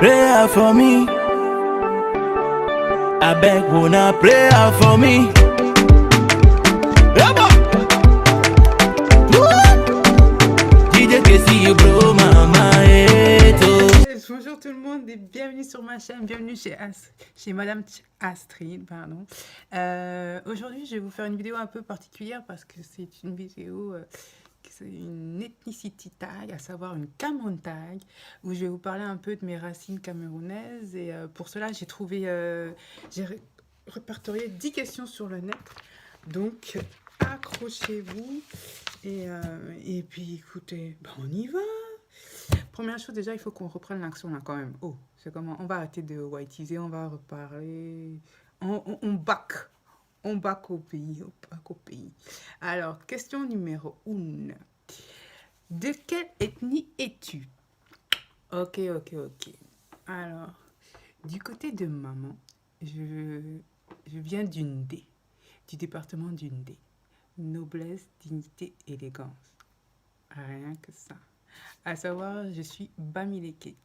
prayer for me. I beg una prayer for me. DJ Casey, you blow my head. Bonjour tout le monde et bienvenue sur ma chaîne, bienvenue chez Madame Astrid, pardon. Aujourd'hui, je vais vous faire une vidéo un peu particulière parce que c'est une vidéo, c'est une ethnicity tag, à savoir une Cameroun tag, où je vais vous parler un peu de mes racines camerounaises. Et pour cela, j'ai répertorié 10 questions sur le net. Donc, accrochez-vous et puis écoutez, on y va. Première chose, déjà, il faut qu'on reprenne l'action là quand même. Oh, c'est comment? On va arrêter de whiteiser, on va reparler. On back. On back au pays. On back au pays. Alors, question numéro 1. De quelle ethnie es-tu? Ok. Alors, du côté de maman, je viens d'Undé, du département d'Undé. Noblesse, dignité, élégance. Rien que ça. À savoir, je suis Bamileke.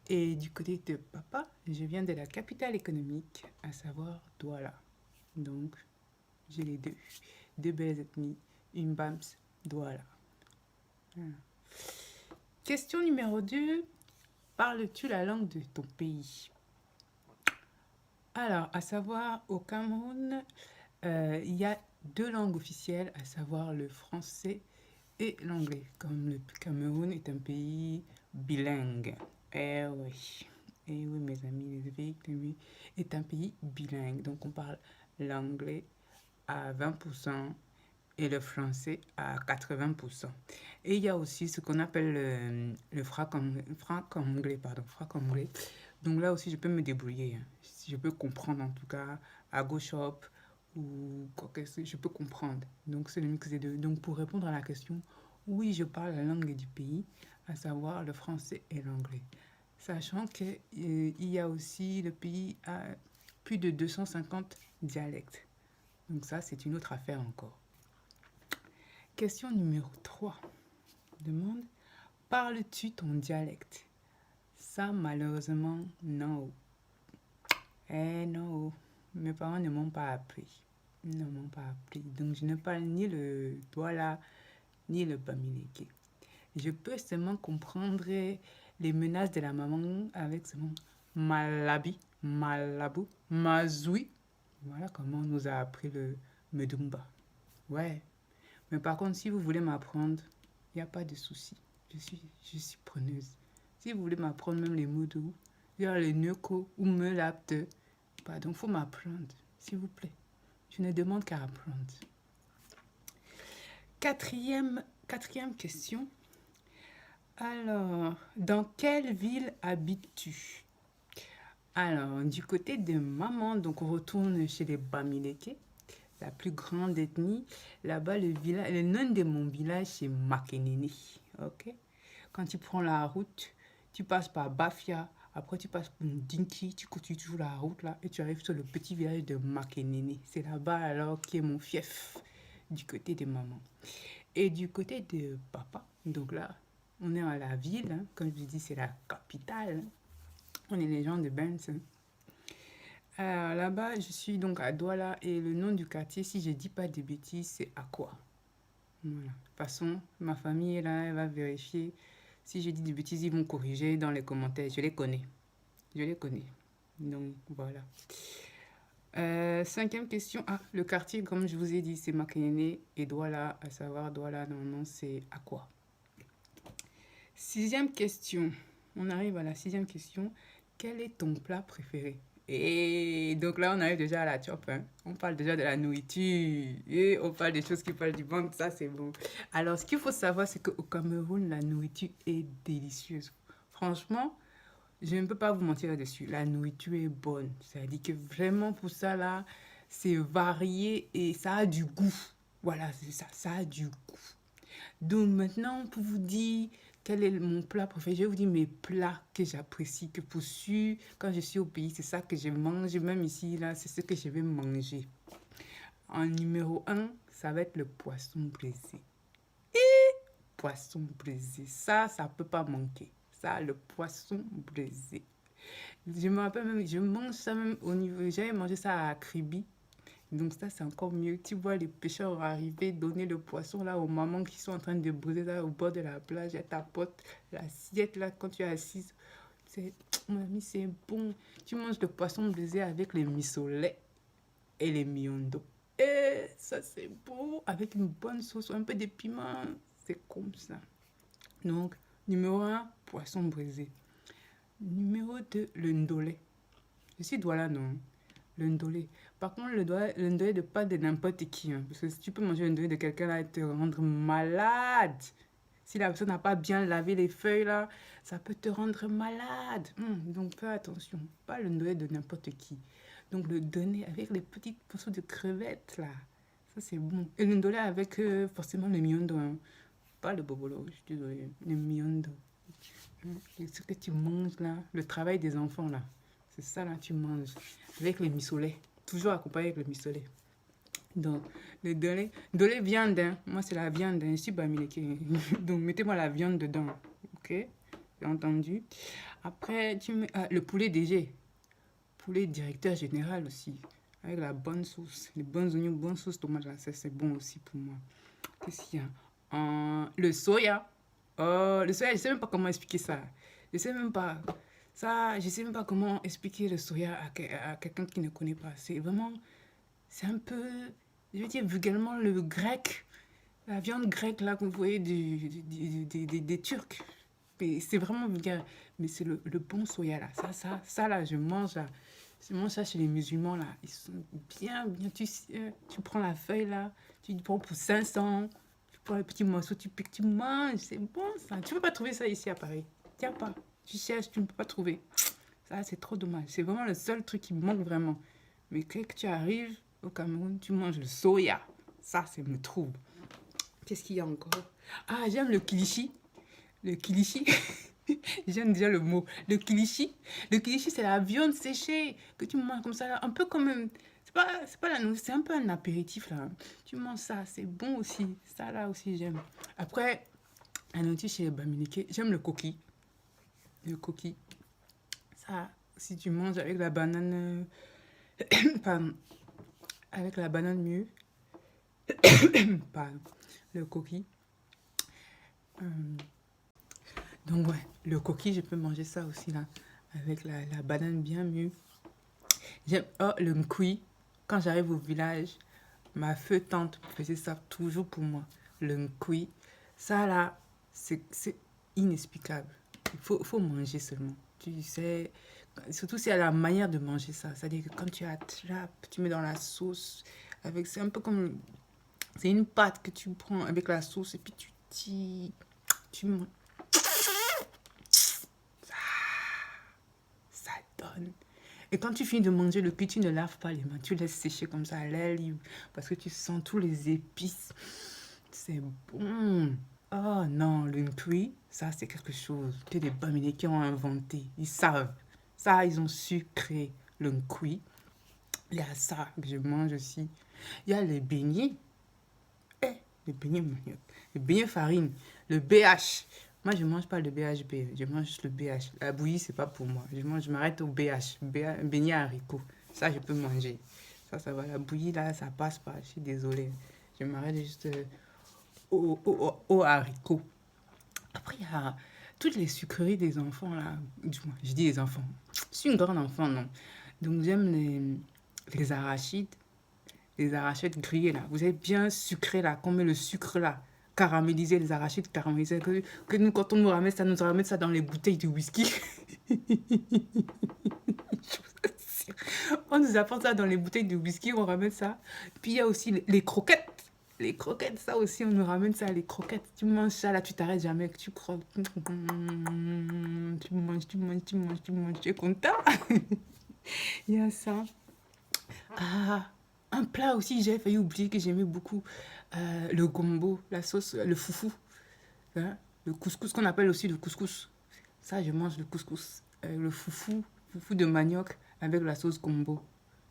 Et du côté de papa, je viens de la capitale économique, à savoir Douala. Donc, j'ai les deux. Deux belles ethnies, une Bams, Douala. Voilà. Question numéro 2. Parles-tu la langue de ton pays? Alors, à savoir, au Cameroun, il y a deux langues officielles, à savoir le français et l'anglais, comme le Cameroun est un pays bilingue. Eh oui, mes amis, le pays est un pays bilingue. Donc, on parle l'anglais à 20% et le français à 80%. Et il y a aussi ce qu'on appelle le franc-anglais. Donc là aussi, je peux me débrouiller. Hein. Je peux comprendre en tout cas à gauche hop ou quoi que ce soit, je peux comprendre. Donc c'est le mix des deux. Donc pour répondre à la question, oui, je parle la langue du pays, à savoir le français et l'anglais. Sachant qu'il y a aussi, le pays a plus de 250 dialectes. Donc ça, c'est une autre affaire encore. Question numéro 3. Demande, parles-tu ton dialecte? Ça, malheureusement, non. Non. Mes parents ne m'ont pas appris. Donc, je ne parle ni le Douala, ni le Bamileke. Je peux seulement comprendre les menaces de la maman avec ce mot Malabi, Malabou, Mazoui. Voilà comment on nous a appris le Medumba. Ouais. Mais par contre, si vous voulez m'apprendre, il n'y a pas de souci. Je suis preneuse. Si vous voulez m'apprendre même les mots doux, les Neko ou me lapte, pardon, faut m'apprendre, s'il vous plaît. Je ne demande qu'à apprendre. Quatrième question. Alors, dans quelle ville habites-tu? Alors, du côté de maman, donc on retourne chez les Bamileke, la plus grande ethnie. Là-bas, le nom de mon village, c'est Makenene. Ok? Quand tu prends la route, tu passes par Bafia, après tu passes par Dinki, tu continues toujours la route là et tu arrives sur le petit village de Makenene. C'est là-bas alors qui est mon fief du côté de maman. Et du côté de papa, donc là, on est à la ville, hein, comme je dis, c'est la capitale. Hein. On est les gens de Benz. Hein. Alors là-bas, je suis donc à Douala et le nom du quartier, si je dis pas de bêtises, c'est Aqua. Voilà. De toute façon, ma famille est là, elle va vérifier. Si je dis des bêtises, ils vont corriger dans les commentaires. Je les connais. Donc, voilà. 5e question. Ah, le quartier, comme je vous ai dit, c'est Makenene et Douala, à savoir Douala, normalement, c'est Aqua. 6e question. On arrive à la 6e question. Quel est ton plat préféré? Et donc là, on arrive déjà à la chop. Hein. On parle déjà de la nourriture. Et on parle des choses qui parlent du ventre. Ça, c'est bon. Alors, ce qu'il faut savoir, c'est qu'au Cameroun, la nourriture est délicieuse. Franchement, je ne peux pas vous mentir là-dessus. La nourriture est bonne. C'est-à-dire que vraiment, pour ça, là, c'est varié et ça a du goût. Voilà, c'est ça. Ça a du goût. Donc maintenant, pour vous dire quel est mon plat préféré, je vais vous dire mes plats que j'apprécie, que pour sûr, quand je suis au pays, c'est ça que je mange. Même ici, là, c'est ce que je vais manger. En numéro 1, ça va être le poisson braisé. Poisson braisé, ça peut pas manquer. Ça, le poisson braisé. Je me rappelle même, je mange ça même au niveau. J'avais mangé ça à Kribi. Donc ça, c'est encore mieux. Tu vois les pêcheurs arriver, donner le poisson là aux mamans qui sont en train de brûler là au bord de la plage. Elle t'apporte l'assiette là quand tu es assise. C'est, mon ami, c'est bon. Tu manges le poisson brisé avec les missolets et les miondo. Et ça, c'est beau. Avec une bonne sauce, un peu de piment. C'est comme ça. Donc, numéro un, poisson brisé. Numéro 2, le ndolé. Je suis douala, non? Le ndolé. Par contre, le ndolé de pas de n'importe qui. Hein, parce que si tu peux manger le ndolé de quelqu'un là et te rendre malade. Si la personne n'a pas bien lavé les feuilles là, ça peut te rendre malade. Donc fais attention. Pas le ndolé de n'importe qui. Donc le donner avec les petites morceaux de crevettes là. Ça c'est bon. Et le ndolé avec forcément le miondo. Hein. Pas le bobolo, je suis désolée. Le miondo. Ce que tu manges là, le travail des enfants là, c'est ça là, tu manges avec les missolets, toujours accompagné avec le missolet. Donc, le dolé viande, hein. Moi c'est la viande, hein. Je suis bamileke. Donc, mettez-moi la viande dedans, ok? J'ai entendu. Après, tu mets le poulet DG, poulet directeur général aussi, avec la bonne sauce, les bons oignons, bonne sauce tomate là, ça c'est bon aussi pour moi. Qu'est-ce qu'il y a? Le soya. Oh, le soya, je sais même pas comment expliquer ça. Je sais même pas. Ça, je sais même pas comment expliquer le soya à quelqu'un qui ne connaît pas. C'est vraiment, c'est un peu, je veux dire vulgairement le grec, la viande grecque là que vous voyez des Turcs. C'est vraiment vulgaire. Mais c'est le bon soya là. Ça là, je mange là. Je mange ça chez les musulmans là. Ils sont bien. Tu prends la feuille là, tu prends pour 500. Pour les petits morceaux, tu piques, tu manges, c'est bon ça. Tu ne peux pas trouver ça ici à Paris. Tiens pas. Tu cherches, tu ne peux pas trouver. Ça, c'est trop dommage. C'est vraiment le seul truc qui me manque vraiment. Mais dès que tu arrives au Cameroun, tu manges le soya. Ça, c'est me trouve. Qu'est-ce qu'il y a encore? Ah, j'aime le kilichi. Le kilichi. J'aime déjà le mot. Le kilichi. Le kilichi, c'est la viande séchée que tu manges comme ça. Là. Un peu comme... C'est pas la nourriture, c'est un peu un apéritif là. Tu manges ça, c'est bon aussi. Ça là aussi j'aime. Après, la nourriture chez les Bamileke, j'aime le coquille. Le coquille. Ça, si tu manges avec la banane... pardon. Avec la banane mieux. Pardon. Le coquille. Donc ouais, le coquille, je peux manger ça aussi là. Avec la banane bien mieux. J'aime... Oh, le mkoui. Quand j'arrive au village, ma feu tante faisait ça toujours pour moi. Le mkoui, ça là, c'est inexplicable. Il faut manger seulement. Tu sais, surtout c'est à la manière de manger ça. C'est-à-dire que quand tu attrapes, tu mets dans la sauce. C'est un peu comme... C'est une pâte que tu prends avec la sauce et puis tu manges. Ça donne... Et quand tu finis de manger le cuit, tu ne laves pas les mains. Tu laisses sécher comme ça à l'air libre. Parce que tu sens tous les épices. C'est bon. Oh non, le cuit, ça c'est quelque chose que les Bamilés qui ont inventé. Ils savent. Ça, ils ont su créer le cuit. Il y a ça que je mange aussi. Il y a les beignets. Les beignets manioc. Les beignets farine. Le BH. Moi, je ne mange pas le BHB, je mange juste le BH. La bouillie, c'est pas pour moi. Je m'arrête au BH, beignet haricots. Ça, je peux manger. Ça va. La bouillie, là, ça passe pas. Je suis désolée. Je m'arrête juste au haricot. Après, il y a toutes les sucreries des enfants, là. Du moins, je dis les enfants. Je suis une grande enfant, non. Donc, j'aime les arachides. Les arachides grillées, là. Vous êtes bien sucré, là. Qu'on met le sucre, là. Caraméliser les arachides caramélisés que nous quand on nous ramène ça dans les bouteilles de whisky. On nous apporte ça dans les bouteilles de whisky, on ramène ça. Puis il y a aussi les croquettes. Les croquettes, ça aussi, on nous ramène ça, les croquettes. Tu manges ça, là, tu t'arrêtes jamais, tu croques. Tu manges, tu es content. Il y a ça. Ah, un plat aussi, j'ai failli oublier que j'aimais beaucoup. Le gombo, la sauce, le foufou. Hein? Le couscous, qu'on appelle aussi le couscous. Ça, je mange le couscous. Le foufou de manioc avec la sauce gombo.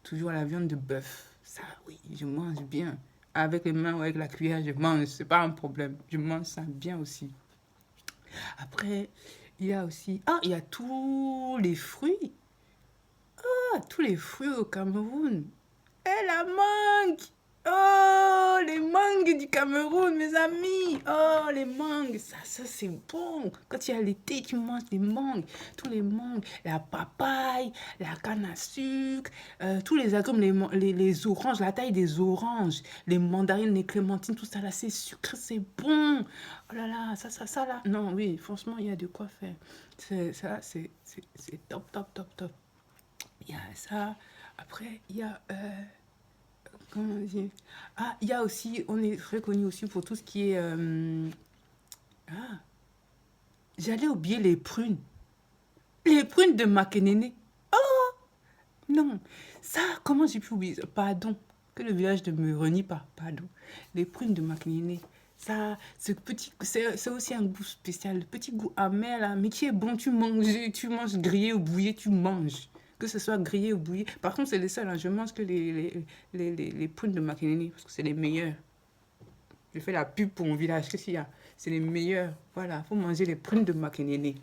Toujours la viande de bœuf. Ça, oui, je mange bien. Avec les mains ou avec la cuillère, je mange. C'est pas un problème. Je mange ça bien aussi. Après, Il y a aussi... Ah, il y a tous les fruits. Ah, tous les fruits au Cameroun. Et la mangue! Oh, les mangues du Cameroun, mes amis! Oh, les mangues, ça c'est bon! Quand il y a l'été, tu manges des mangues, tous les mangues, la papaye, la canne à sucre, tous les agrumes, les oranges, la taille des oranges, les mandarines, les clémentines, tout ça là, c'est sucré, c'est bon! Oh là là, ça là. Non, oui, franchement, il y a de quoi faire. Ça, c'est top, top, top, top. Il y a ça. Après, il y a... comment dire? Ah, il y a aussi, on est reconnu aussi pour tout ce qui est... ah, j'allais oublier les prunes. Les prunes de Makénéné. Non, ça, comment j'ai pu oublier ça? Pardon, que le village ne me renie pas, pardon. Les prunes de Makénéné. Ça, ce petit, c'est aussi un goût spécial, le petit goût amer là, mais qui est bon, tu manges grillé ou bouillé, tu manges. Que ce soit grillé ou bouillé. Par contre, c'est les seuls, hein, je mange que les prunes de Makénéné, parce que c'est les meilleurs. Je fais la pub pour mon village, qu'est-ce qu'il y a? C'est les meilleurs, voilà, faut manger les prunes de Makénéné.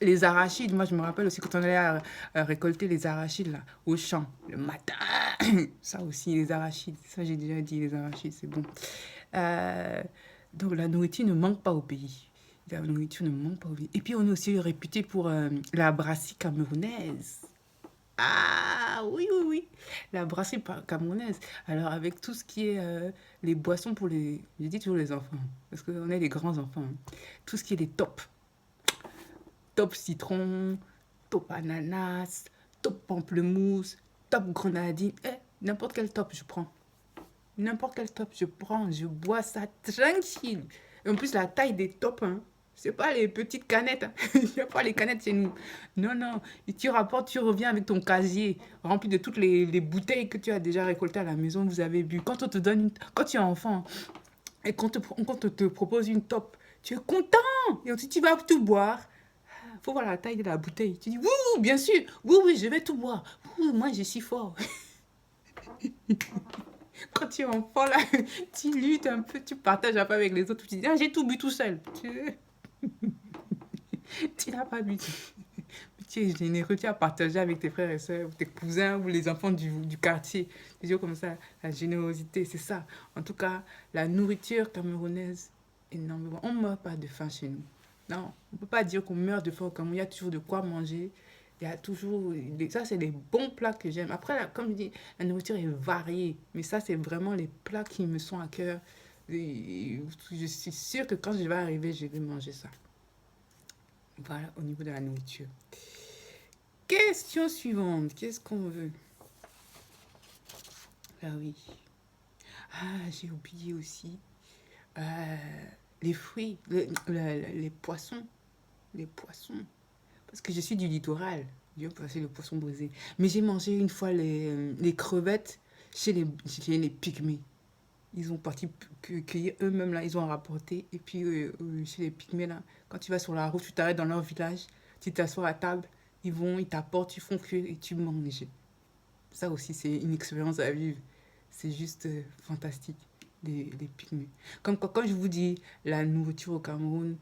Les arachides, moi je me rappelle aussi quand on allait récolter les arachides là, au champ, le matin. Ça aussi, les arachides, ça j'ai déjà dit, les arachides, c'est bon. Euh, donc la nourriture ne manque pas au pays. La nourriture ne manque pas au pays. Et puis on est aussi réputé pour la brasserie camerounaise. Ah oui, oui, oui, la brasserie camerounaise. Alors avec tout ce qui est les boissons pour les... Je dis toujours les enfants, parce qu'on est les grands enfants. Hein. Tout ce qui est les tops. Top citron, top ananas, top pamplemousse, top grenadine. Eh, n'importe quel top je prends. N'importe quel top je prends, je bois ça tranquille. Et en plus, la taille des tops, hein, c'est pas les petites canettes. Hein. Il n'y a pas les canettes chez nous. Non, non. Et tu rapportes, tu reviens avec ton casier rempli de toutes les bouteilles que tu as déjà récoltées à la maison, vous avez bu. Quand on te donne quand tu es enfant et quand on te propose une top, tu es content. Et ensuite, tu vas tout boire. Faut voir la taille de la bouteille. Tu dis, oui, bien sûr, oui, oui, je vais tout boire. Oui, moi, je suis fort. Quand tu es enfant, là, tu luttes un peu, tu partages un peu avec les autres. Tu dis, ah, j'ai tout bu tout seul. Tu n'as pas bu. Tu es généreux, tu as partagé avec tes frères et sœurs, ou tes cousins, ou les enfants du quartier. Tu dis comme ça, la générosité, c'est ça. En tout cas, la nourriture camerounaise, énormément. On ne meurt pas de faim chez nous. Non, on ne peut pas dire qu'on meurt de faim au Cameroun. Il y a toujours de quoi manger. Il y a toujours... Ça, c'est les bons plats que j'aime. Après, là, comme je dis, la nourriture est variée. Mais ça, c'est vraiment les plats qui me sont à cœur. Et je suis sûre que quand je vais arriver, je vais manger ça. Voilà, au niveau de la nourriture. Question suivante. Qu'est-ce qu'on veut? Ah oui. Ah, j'ai oublié aussi. Les fruits, les poissons. Les poissons. Parce que je suis du littoral. Dieu passer le poisson brisé. Mais j'ai mangé une fois les crevettes chez les pygmées. Ils ont parti cueillir eux-mêmes là, ils ont rapporté. Et puis chez les pygmées là, quand tu vas sur la route, tu t'arrêtes dans leur village, tu t'assois à table, ils t'apportent, ils font cuire et tu manges. Ça aussi, c'est une expérience à vivre. C'est juste fantastique, les pygmées. Comme quand je vous dis, la nourriture au Cameroun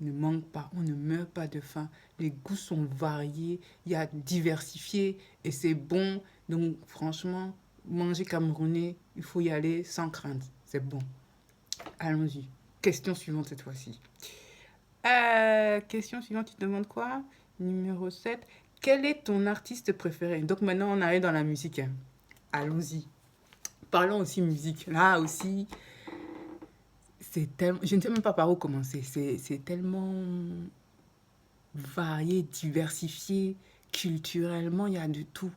ne manque pas, on ne meurt pas de faim. Les goûts sont variés, il y a diversifié et c'est bon. Donc franchement, manger camerounais, il faut y aller sans crainte. C'est bon. Allons-y. Question suivante cette fois-ci. Question suivante, tu te demandes quoi? Numéro 7. Quel est ton artiste préféré? Donc maintenant, on arrive dans la musique. Hein. Allons-y. Parlons aussi musique. Là aussi, c'est tellement... Je ne sais même pas par où commencer. C'est tellement varié, diversifié. Culturellement, il y a de tout.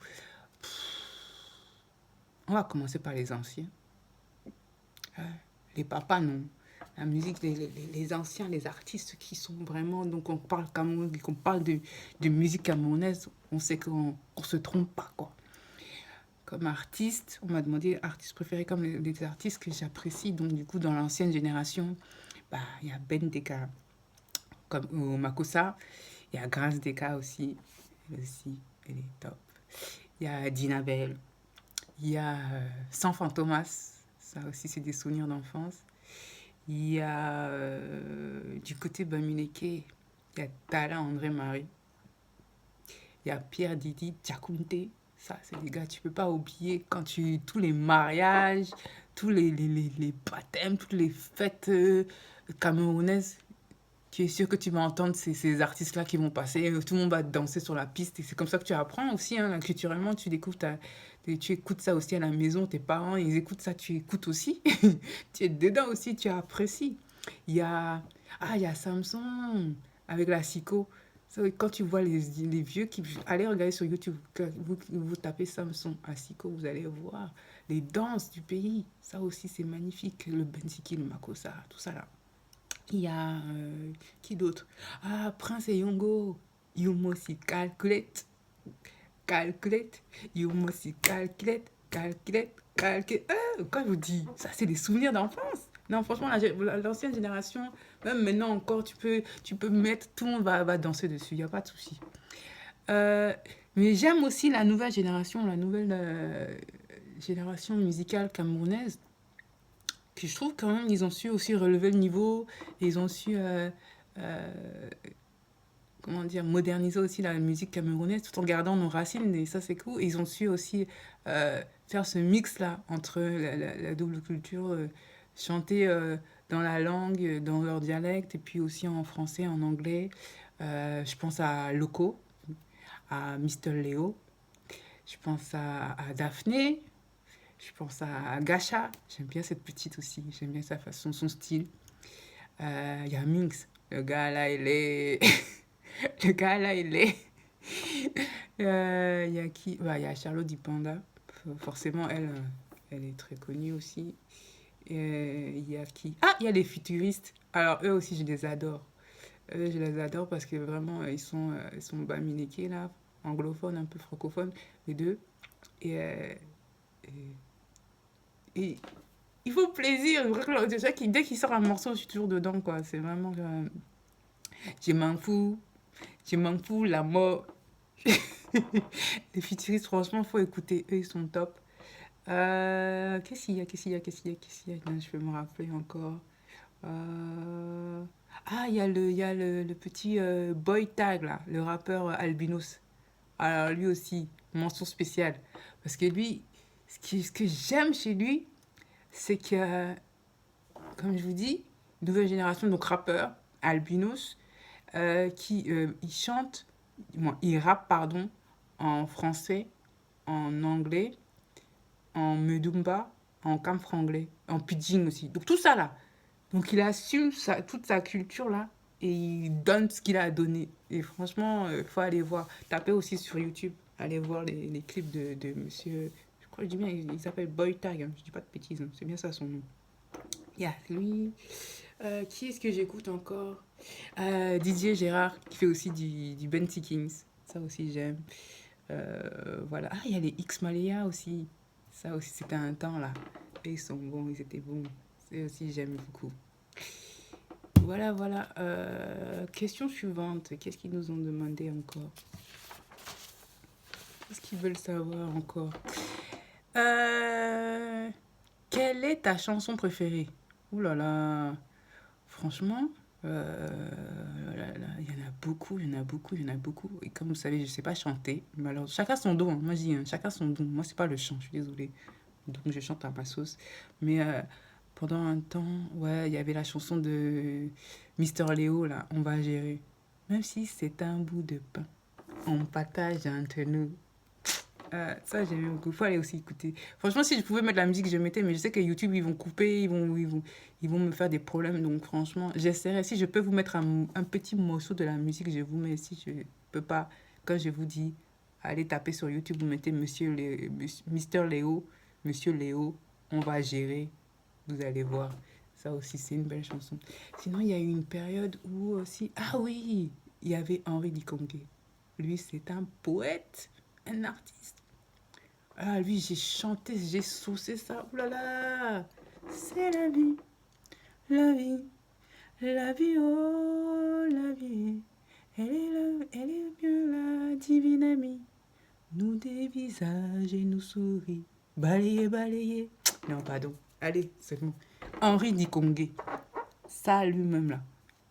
On va commencer par les anciens. Les papas, non. La musique, les anciens, les artistes qui sont vraiment... Donc, on parle Cameroun, qu'on parle de musique camerounaise, on sait qu'on ne se trompe pas, quoi. Comme artiste, on m'a demandé artiste préféré comme les artistes que j'apprécie. Donc, du coup, dans l'ancienne génération, bah, il y a Ben Deka, comme au Makossa. Il y a Grace Deka aussi. Elle aussi, elle est top. Il y a Dina Bell. Il y a Sanfant Thomas. Ça aussi, c'est des souvenirs d'enfance. Il y a du côté Bamineke. Il y a Tala André-Marie. Il y a Pierre Didi Diakounté. Ça, c'est des gars, tu peux pas oublier quand tous les mariages, tous les baptêmes, toutes les fêtes camerounaises. Tu es sûr que tu vas entendre ces artistes-là qui vont passer. Tout le monde va danser sur la piste. Et c'est comme ça que tu apprends aussi. Hein, culturellement, tu découvres tu écoutes ça aussi à la maison. Tes parents, ils écoutent ça, tu écoutes aussi. Tu es dedans aussi, tu apprécies. Il y a, il y a Samson avec la Siko. Quand tu vois les vieux qui... Allez regarder sur YouTube. Vous tapez Samson à Siko, vous allez voir les danses du pays. Ça aussi, c'est magnifique. Le Bensiki, le Makossa, tout ça là. Il y a... qui d'autre? Ah, Prince et Yongo. Yumosi calculette. Calculette. Yumosi calculette. Calculette. Calculette. Quand je vous dis, ça c'est des souvenirs d'enfance. Non, franchement, l'ancienne génération, même maintenant encore, tu peux mettre, tout le monde va danser dessus, il n'y a pas de souci. Mais j'aime aussi la nouvelle génération, la nouvelle génération musicale camerounaise, que je trouve quand même, ils ont su aussi relever le niveau, ils ont su, comment dire, moderniser aussi la musique camerounaise tout en gardant nos racines, et ça c'est cool. Et ils ont su aussi faire ce mix-là entre la double culture, chanter dans la langue, dans leur dialecte, et puis aussi en français, en anglais. Je pense à Loco, à Mister Léo, je pense à Daphné, je pense à Gacha. J'aime bien cette petite aussi, j'aime bien sa façon, son style. Il y a Minx, le gars là, il est... le gars là, il est... Il y a qui? Il y a Charlotte Dipanda, forcément, elle est très connue aussi. Il y a qui? Ah, il y a les futuristes. Alors, eux aussi, je les adore. Eux, je les adore parce que vraiment, ils sont baminékés, là, anglophones, un peu francophones, les deux. Et, et il faut plaisir. Dès qu'il sort un morceau, je suis toujours dedans, quoi. C'est vraiment... je m'en fous, la mort. Les futuristes, franchement, faut écouter. Eux, ils sont top. Qu'est-ce qu'il y a? Non, je peux me rappeler encore. Ah, il y a le petit Boy Tag, là, le rappeur Albinos. Alors, lui aussi, mention spéciale. Parce que lui, ce que j'aime chez lui, c'est que, comme je vous dis, nouvelle génération, donc rappeur, Albinos, il chante, bon, il rappe, pardon, en français, en anglais, en medumba, en camfranglais, en pidgin aussi. Donc tout ça là. Donc il assume toute sa culture là et il donne ce qu'il a à donner. Et franchement, il faut aller voir. Tapez aussi sur YouTube. Allez voir les clips de monsieur... Je crois que je dis bien, il s'appelle Boy Tag. Hein, je dis pas de bêtises. Hein, c'est bien ça son nom. Il y a lui. Qui est-ce que j'écoute encore? Didier Gérard qui fait aussi du Benty Kings. Ça aussi j'aime. Voilà. Ah, il y a les X Malaya aussi. Ça aussi, c'était un temps là. Et ils sont bons, ils étaient bons. C'est aussi, j'aime beaucoup. Voilà, voilà. Question suivante. Qu'est-ce qu'ils nous ont demandé encore? Qu'est-ce qu'ils veulent savoir encore? Quelle est ta chanson préférée? Ouh là là. Franchement, il y en a beaucoup, il y en a beaucoup, il y en a beaucoup. Et comme vous savez, je ne sais pas chanter. Mais alors, chacun son don. Hein. Moi, je dis, hein, chacun son don. Moi, c'est pas le chant, je suis désolée. Donc, je chante à ma sauce. Mais pendant un temps, ouais, il y avait la chanson de Mister Léo, là, On va gérer. Même si c'est un bout de pain, on partage entre nous. Ça, j'aime beaucoup. Il faut aller aussi écouter. Franchement, si je pouvais mettre la musique, je mettais, mais je sais que YouTube, ils vont couper, ils vont me faire des problèmes. Donc, franchement, j'essaierai. Si je peux vous mettre un petit morceau de la musique, je vous mets. Si je peux pas, quand je vous dis, allez taper sur YouTube, vous mettez Mister Léo, Monsieur Léo, on va gérer. Vous allez voir. Ça aussi, c'est une belle chanson. Sinon, il y a eu une période où aussi... Ah oui, il y avait Henri Dikongué. Lui, c'est un poète, un artiste. Ah, lui, j'ai chanté, j'ai saucé ça. Ouh là là, c'est la vie, la vie, la vie, oh, la vie. Elle est bien la divine amie. Nous dévisage et nous sourit. Balayer, balayer. Non, pardon. Allez, c'est bon. Henri Dikongué. Ça, lui-même, là.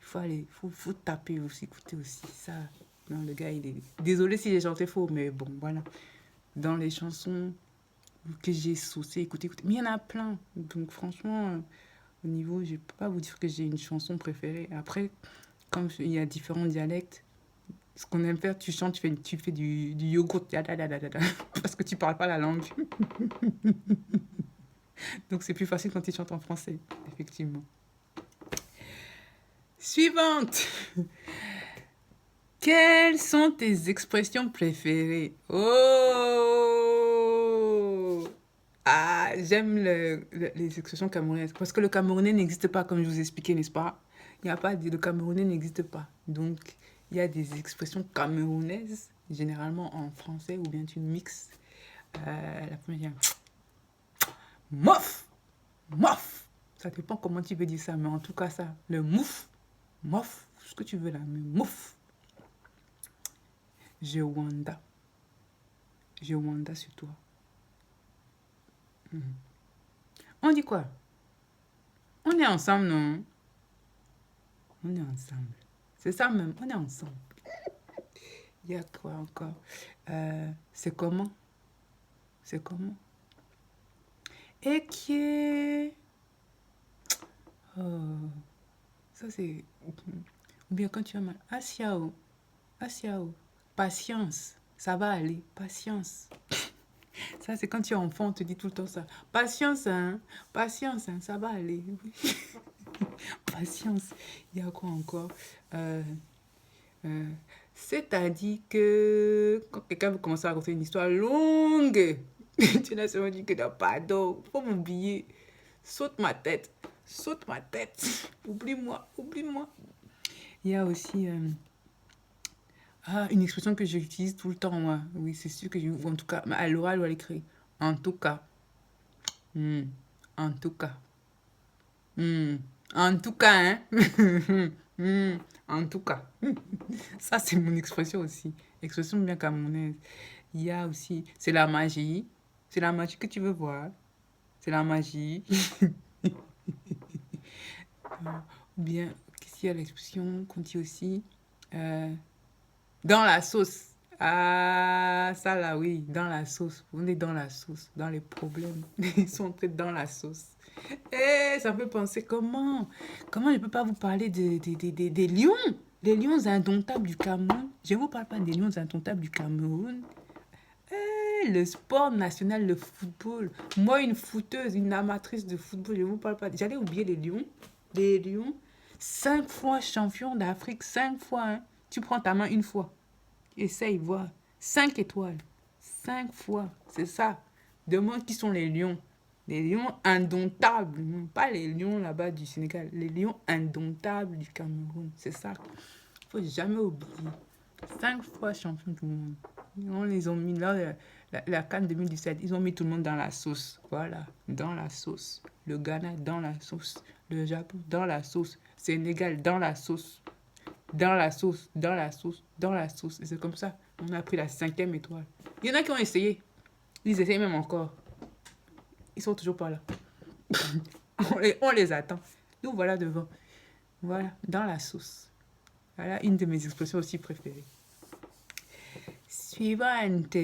Il faut taper aussi, écouter aussi ça. Non, le gars, il est... Désolé si j'ai chanté faux, mais bon, voilà. Dans les chansons que j'ai saucées, écoutez. Mais il y en a plein. Donc, franchement, au niveau, je peux pas vous dire que j'ai une chanson préférée. Après, comme il y a différents dialectes, ce qu'on aime faire, tu chantes, tu fais du yogourt, parce que tu parles pas la langue. Donc, c'est plus facile quand tu chantes en français, effectivement. Suivante. Quelles sont tes expressions préférées? Oh! Ah, j'aime les expressions camerounaises. Parce que le camerounais n'existe pas, comme je vous ai expliqué, n'est-ce pas? Il n'y a pas de... Le camerounais n'existe pas. Donc, il y a des expressions camerounaises, généralement en français, ou bien tu mixes. La première, mof! Mof! Ça dépend comment tu veux dire ça, mais en tout cas, ça, le mouf, mof, ce que tu veux là, mais mouf. Je wanda. Je wanda sur toi. On dit quoi? On est ensemble, non? On est ensemble. C'est ça même, on est ensemble. Il y a quoi encore? C'est comment? C'est comment? Et qui est... Oh, ça c'est... Ou bien quand tu as mal. Asiao. Asiao. Patience. Ça va aller. Patience. Ça, c'est quand tu es enfant, on te dit tout le temps ça. Patience, hein. Patience, hein. Ça va aller. Patience. Il y a quoi encore? C'est-à-dire que quand quelqu'un veut commencer à raconter une histoire longue, tu n'as seulement dit que non, pardon, faut m'oublier. Saute ma tête. Saute ma tête. Oublie-moi, oublie-moi. Il y a aussi une expression que j'utilise tout le temps, moi. Oui, c'est sûr que en tout cas, à l'oral ou à l'écrit. En tout cas. En tout cas. En tout cas, hein. En tout cas. Ça, c'est mon expression aussi. Expression bien camerounaise. Il y a aussi, c'est la magie. C'est la magie que tu veux voir. C'est la magie. Ou bien, qu'est-ce qu'il y a l'expression qu'on dit aussi? Dans la sauce. Ah, ça là, oui, dans la sauce. On est dans la sauce, dans les problèmes. Ils sont entrés dans la sauce. Eh, ça me fait penser comment je ne peux pas vous parler des lions, les lions indomptables du Cameroun. Je ne vous parle pas des lions indomptables du Cameroun. Eh, le sport national, le football. Moi, une footeuse, une amatrice de football, je ne vous parle pas. J'allais oublier les lions. Les lions, 5 fois champion d'Afrique, 5 fois. Hein. Tu prends ta main une fois. Essaye, voir. 5 étoiles. 5 fois. C'est ça. Demande qui sont les lions. Les lions indomptables. Pas les lions là-bas du Sénégal. Les lions indomptables du Cameroun. C'est ça. Il ne faut jamais oublier. 5 fois champion du monde. On les ont mis là, la CAN 2017. Ils ont mis tout le monde dans la sauce. Voilà. Dans la sauce. Le Ghana dans la sauce. Le Japon dans la sauce. Sénégal dans la sauce. Dans la sauce, dans la sauce, dans la sauce. Et c'est comme ça. On a pris la 5e étoile. Il y en a qui ont essayé. Ils essayent même encore. Ils sont toujours pas là. on les attend. Nous voilà devant. Voilà, dans la sauce. Voilà une de mes expressions aussi préférées. Suivante.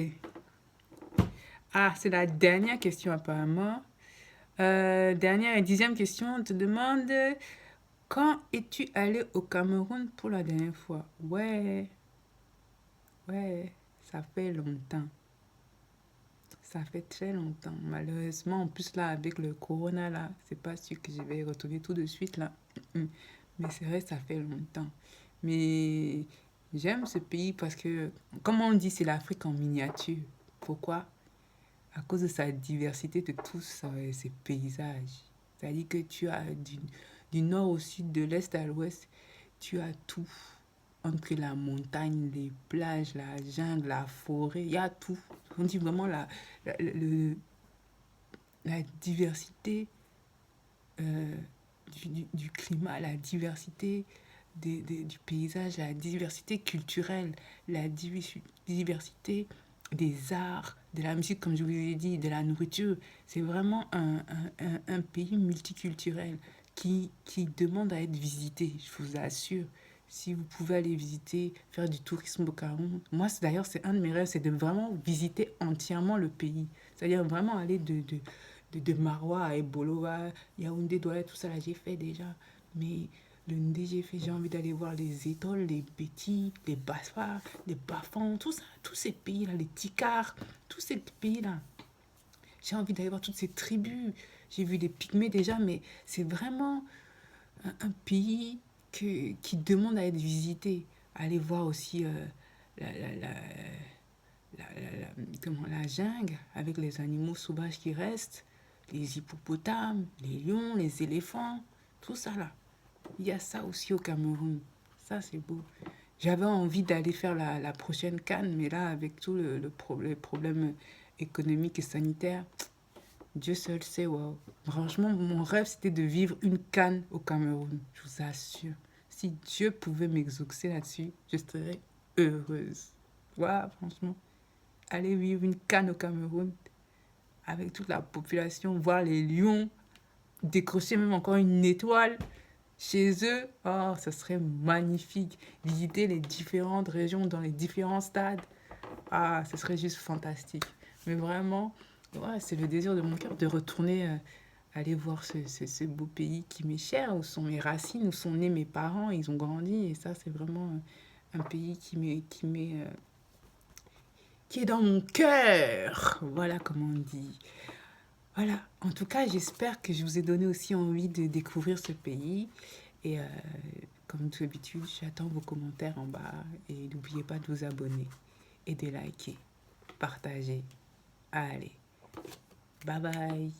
Ah, c'est la dernière question apparemment. Dernière et 10e question. On te demande... Quand es-tu allé au Cameroun pour la dernière fois? Ouais, ça fait longtemps. Ça fait très longtemps. Malheureusement, en plus là, avec le corona, là, c'est pas sûr que je vais retourner tout de suite, là. Mais c'est vrai, ça fait longtemps. Mais j'aime ce pays parce que, comme on dit, c'est l'Afrique en miniature. Pourquoi? À cause de sa diversité de tous ses paysages. C'est-à-dire que tu as du nord au sud, de l'est à l'ouest, tu as tout. Entre la montagne, les plages, la jungle, la forêt, il y a tout. On dit vraiment la diversité du climat, la diversité du paysage, la diversité culturelle, la diversité des arts, de la musique, comme je vous ai dit, de la nourriture. C'est vraiment un pays multiculturel. qui demande à être visité, je vous assure. Si vous pouvez aller visiter, faire du tourisme au Cameroun. Moi, d'ailleurs, c'est un de mes rêves, c'est de vraiment visiter entièrement le pays. C'est-à-dire vraiment aller de Maroua à Eboloa, Yaoundé, Douala, tout ça, là, j'ai fait déjà. Mais le Ndé, j'ai envie d'aller voir les étoiles, les Bétis, les Basfa, les Bafans, tout ça, tous ces pays-là, les Tikars, tous ces pays-là. J'ai envie d'aller voir toutes ces tribus. J'ai vu des pygmées déjà, mais c'est vraiment un pays qui demande à être visité. Aller voir aussi la, la, la, la jungle avec les animaux sauvages qui restent, les hippopotames, les lions, les éléphants, tout ça là. Il y a ça aussi au Cameroun. Ça, c'est beau. J'avais envie d'aller faire la prochaine CAN, mais là, avec tout les problèmes économiques et sanitaires, Dieu seul sait, waouh. Franchement, mon rêve, c'était de vivre une CAN au Cameroun. Je vous assure. Si Dieu pouvait m'exaucer là-dessus, je serais heureuse. Waouh, franchement. Aller vivre une CAN au Cameroun avec toute la population, voir les lions, décrocher même encore une étoile chez eux. Oh, ça serait magnifique. Visiter les différentes régions dans les différents stades. Ah, ce serait juste fantastique. Mais vraiment, ouais, c'est le désir de mon cœur de retourner aller voir ce beau pays qui m'est cher, où sont mes racines, où sont nés mes parents, ils ont grandi. Et ça, c'est vraiment un pays qui est dans mon cœur. Voilà comment on dit. Voilà, en tout cas, j'espère que je vous ai donné aussi envie de découvrir ce pays. Et comme d'habitude, j'attends vos commentaires en bas. Et n'oubliez pas de vous abonner et de liker, partager. Allez, bye bye.